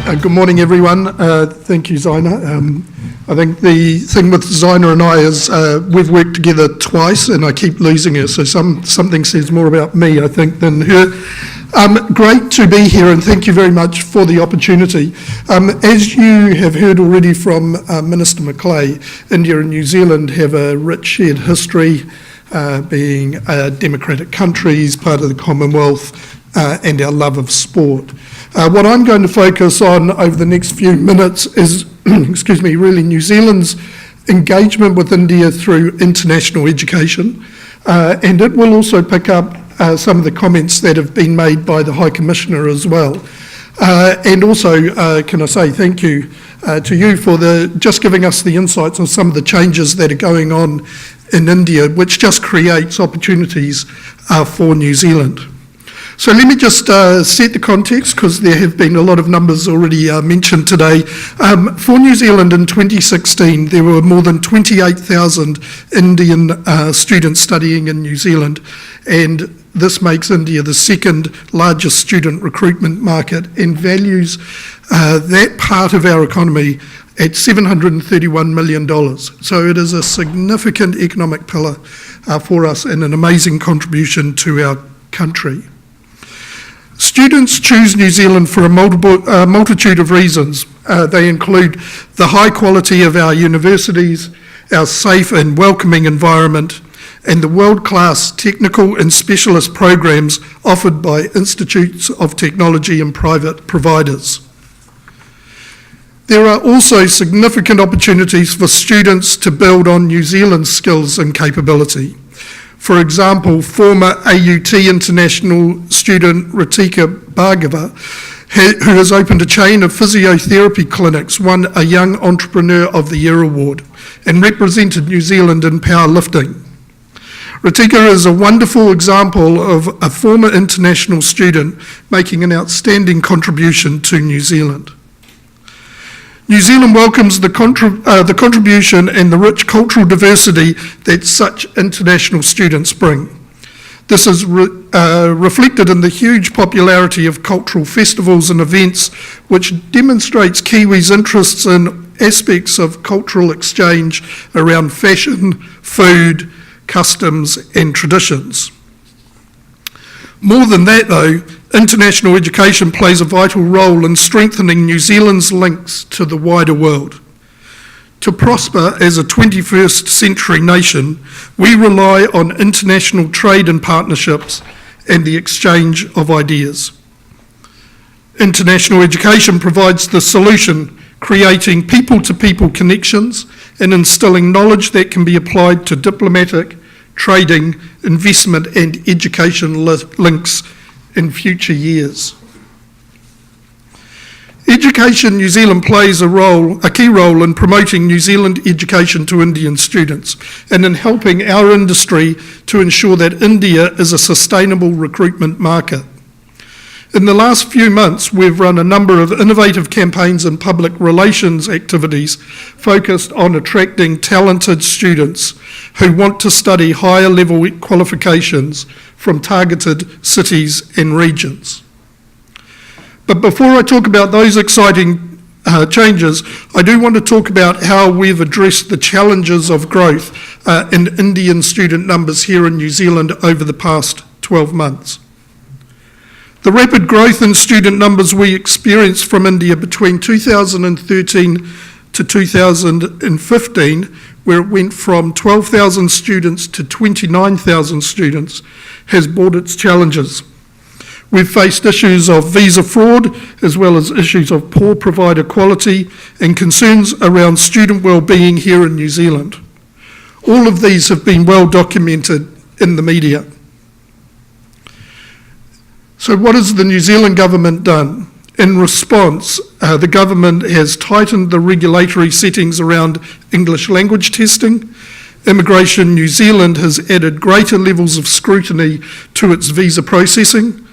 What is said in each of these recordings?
Good morning, everyone. Thank you, Zina. I think the thing with Zina and I is we've worked together twice and I keep losing her, so something says more about me, I think, than her. Great to be here and thank you very much for the opportunity. As you have heard already from Minister Macleay, India and New Zealand have a rich shared history, being democratic countries, part of the Commonwealth, and our love of sport. What I'm going to focus on over the next few minutes is, really New Zealand's engagement with India through international education, and it will also pick up some of the comments that have been made by the High Commissioner as well. And also, can I say thank you to you for just giving us the insights on some of the changes that are going on in India, which just creates opportunities for New Zealand. So let me just set the context, because there have been a lot of numbers already mentioned today. For New Zealand in 2016, there were more than 28,000 Indian students studying in New Zealand, and this makes India the second largest student recruitment market and values that part of our economy at $731 million. So it is a significant economic pillar for us and an amazing contribution to our country. Students choose New Zealand for a multitude of reasons. They include the high quality of our universities, our safe and welcoming environment, and the world-class technical and specialist programs offered by institutes of technology and private providers. There are also significant opportunities for students to build on New Zealand's skills and capability. For example, former AUT international student Ritika Bhargava, who has opened a chain of physiotherapy clinics, won a Young Entrepreneur of the Year award and represented New Zealand in powerlifting. Ritika is a wonderful example of a former international student making an outstanding contribution to New Zealand. New Zealand welcomes the contribution and the rich cultural diversity that such international students bring. This is reflected in the huge popularity of cultural festivals and events, which demonstrates Kiwis' interests in aspects of cultural exchange around fashion, food, customs and traditions. More than that though, international education plays a vital role in strengthening New Zealand's links to the wider world. To prosper as a 21st century nation, we rely on international trade and partnerships and the exchange of ideas. International education provides the solution, creating people-to-people connections and instilling knowledge that can be applied to diplomatic, trading, investment and education links in future years. Education New Zealand plays a key role in promoting New Zealand education to Indian students and in helping our industry to ensure that India is a sustainable recruitment market. In the last few months, we've run a number of innovative campaigns and public relations activities focused on attracting talented students who want to study higher level qualifications from targeted cities and regions. But before I talk about those exciting changes, I do want to talk about how we've addressed the challenges of growth in Indian student numbers here in New Zealand over the past 12 months. The rapid growth in student numbers we experienced from India between 2013 to 2015, where it went from 12,000 students to 29,000 students, has brought its challenges. We've faced issues of visa fraud, as well as issues of poor provider quality and concerns around student wellbeing here in New Zealand. All of these have been well documented in the media. So what has the New Zealand government done? In response, the government has tightened the regulatory settings around English language testing. Immigration New Zealand has added greater levels of scrutiny to its visa processing.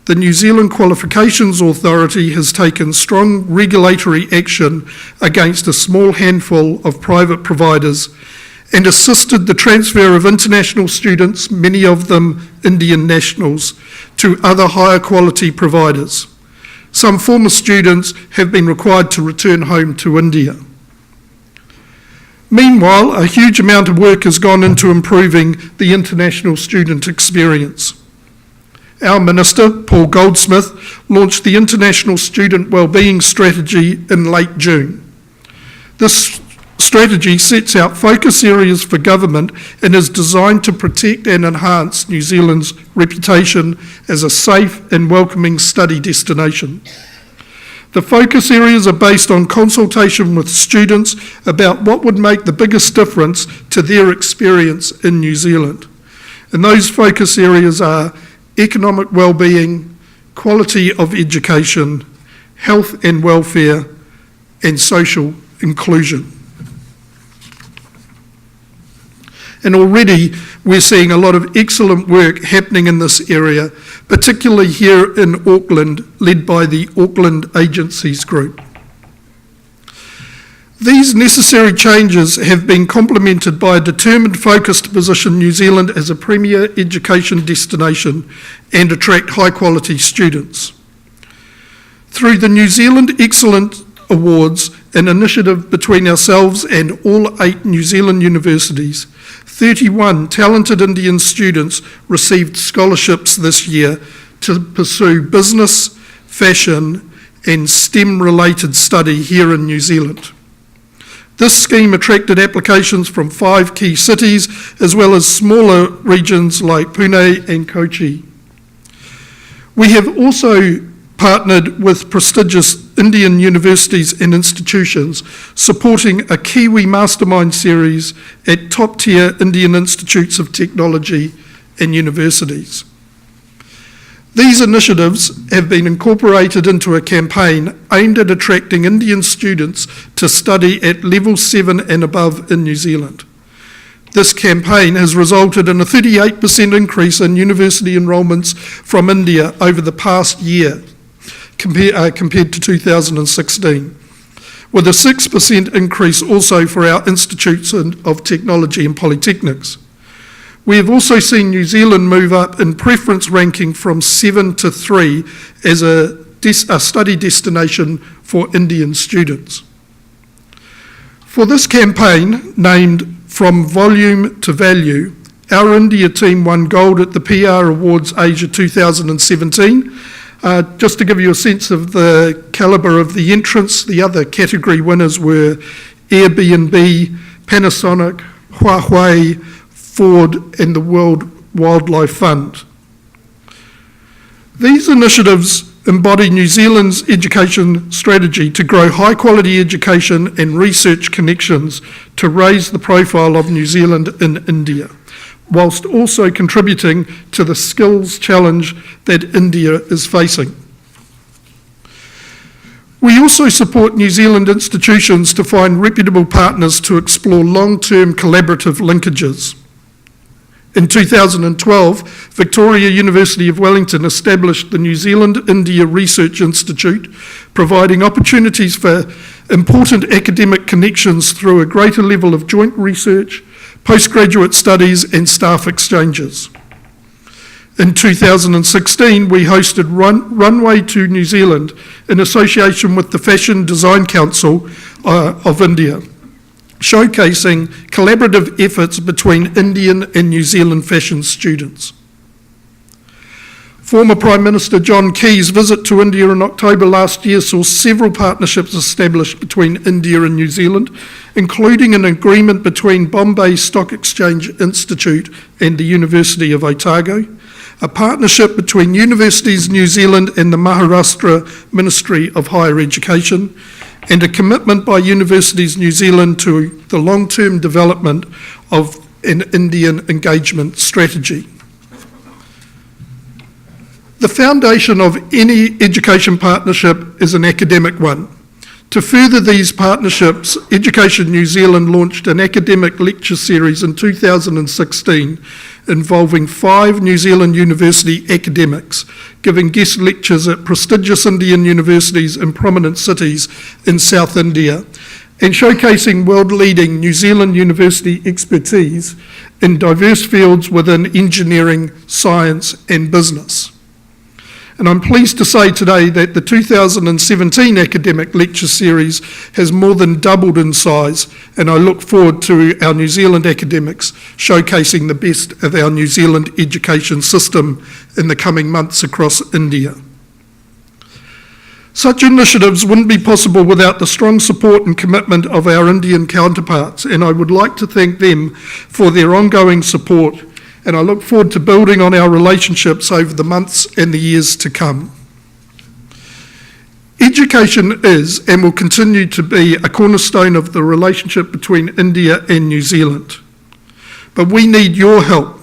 The New Zealand Qualifications Authority has taken strong regulatory action against a small handful of private providers and assisted the transfer of international students, many of them Indian nationals, to other higher quality providers. Some former students have been required to return home to India. Meanwhile, a huge amount of work has gone into improving the international student experience. Our Minister, Paul Goldsmith, launched the International Student Wellbeing Strategy in late June. This strategy sets out focus areas for government and is designed to protect and enhance New Zealand's reputation as a safe and welcoming study destination. The focus areas are based on consultation with students about what would make the biggest difference to their experience in New Zealand. And those focus areas are economic well-being, quality of education, health and welfare, and social inclusion. And already we're seeing a lot of excellent work happening in this area, particularly here in Auckland, led by the Auckland Agencies Group. These necessary changes have been complemented by a determined focus to position New Zealand as a premier education destination and attract high-quality students. Through the New Zealand Excellence Awards, an initiative between ourselves and all 8 New Zealand universities, 31 talented Indian students received scholarships this year to pursue business, fashion, and STEM-related study here in New Zealand. This scheme attracted applications from 5 key cities, as well as smaller regions like Pune and Kochi. We have also partnered with prestigious Indian universities and institutions, supporting a Kiwi Mastermind series at top-tier Indian institutes of technology and universities. These initiatives have been incorporated into a campaign aimed at attracting Indian students to study at level 7 and above in New Zealand. This campaign has resulted in a 38% increase in university enrolments from India over the past year, compared to 2016, with a 6% increase also for our institutes of technology and polytechnics. We have also seen New Zealand move up in preference ranking from 7 to 3 as a study destination for Indian students. For this campaign, named From Volume to Value, our India team won gold at the PR Awards Asia 2017. Just to give you a sense of the calibre of the entrants, the other category winners were Airbnb, Panasonic, Huawei, Ford, and the World Wildlife Fund. These initiatives embody New Zealand's education strategy to grow high-quality education and research connections to raise the profile of New Zealand in India, whilst also contributing to the skills challenge that India is facing. We also support New Zealand institutions to find reputable partners to explore long-term collaborative linkages. In 2012, Victoria University of Wellington established the New Zealand-India Research Institute, providing opportunities for important academic connections through a greater level of joint research, postgraduate studies and staff exchanges. In 2016, we hosted Runway to New Zealand in association with the Fashion Design Council of India, showcasing collaborative efforts between Indian and New Zealand fashion students. Former Prime Minister John Key's visit to India in October last year saw several partnerships established between India and New Zealand, including an agreement between Bombay Stock Exchange Institute and the University of Otago, a partnership between Universities New Zealand and the Maharashtra Ministry of Higher Education, and a commitment by Universities New Zealand to the long-term development of an Indian engagement strategy. The foundation of any education partnership is an academic one. To further these partnerships, Education New Zealand launched an academic lecture series in 2016 involving 5 New Zealand university academics, giving guest lectures at prestigious Indian universities in prominent cities in South India, and showcasing world-leading New Zealand university expertise in diverse fields within engineering, science, and business. And I'm pleased to say today that the 2017 academic lecture series has more than doubled in size, and I look forward to our New Zealand academics showcasing the best of our New Zealand education system in the coming months across India. Such initiatives wouldn't be possible without the strong support and commitment of our Indian counterparts, and I would like to thank them for their ongoing support, and I look forward to building on our relationships over the months and the years to come. Education is and will continue to be a cornerstone of the relationship between India and New Zealand. But we need your help.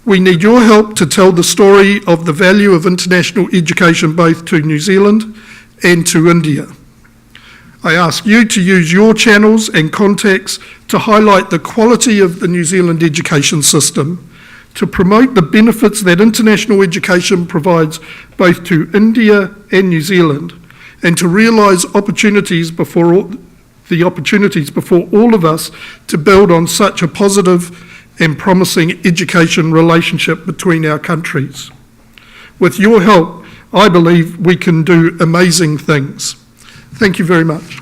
We need your help to tell the story of the value of international education both to New Zealand and to India. I ask you to use your channels and contacts to highlight the quality of the New Zealand education system, to promote the benefits that international education provides both to India and New Zealand, and to realise opportunities before all of us to build on such a positive and promising education relationship between our countries. With your help, I believe we can do amazing things. Thank you very much.